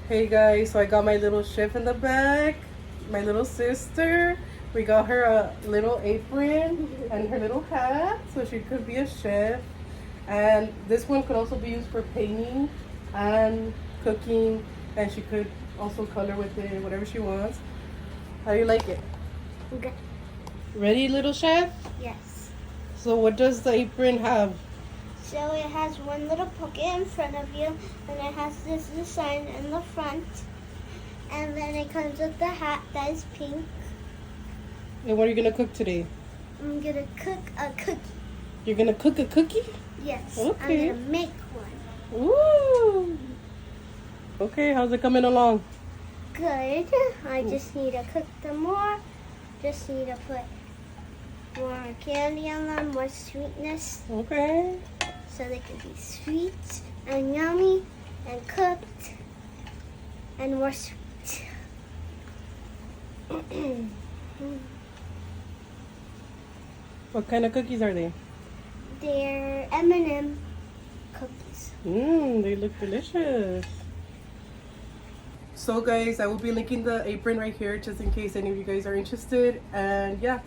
Hey guys, so I got my little chef in the back, my little sister. We got her a little apron and her little hat so she could be a chef. And this one could also be used for painting and cooking, and she could also color with it, whatever she wants. How do you like it? Okay. Ready, little chef? Yes. So what does the apron have? So it has one little pocket in front of you, and it has this design in the front. And then it comes with the hat that is pink. And what are you gonna cook today? I'm gonna cook a cookie. You're gonna cook a cookie? Yes. Okay. I'm gonna make one. Ooh. Okay, how's it coming along? Good. I just need to cook them more. Just need to put more candy on them, more sweetness, Okay. so they can be sweet and yummy and cooked and more sweet. What kind of cookies are they? They're M&M cookies. They look delicious. So guys, I will be linking the apron right here just in case any of you guys are interested. And yeah,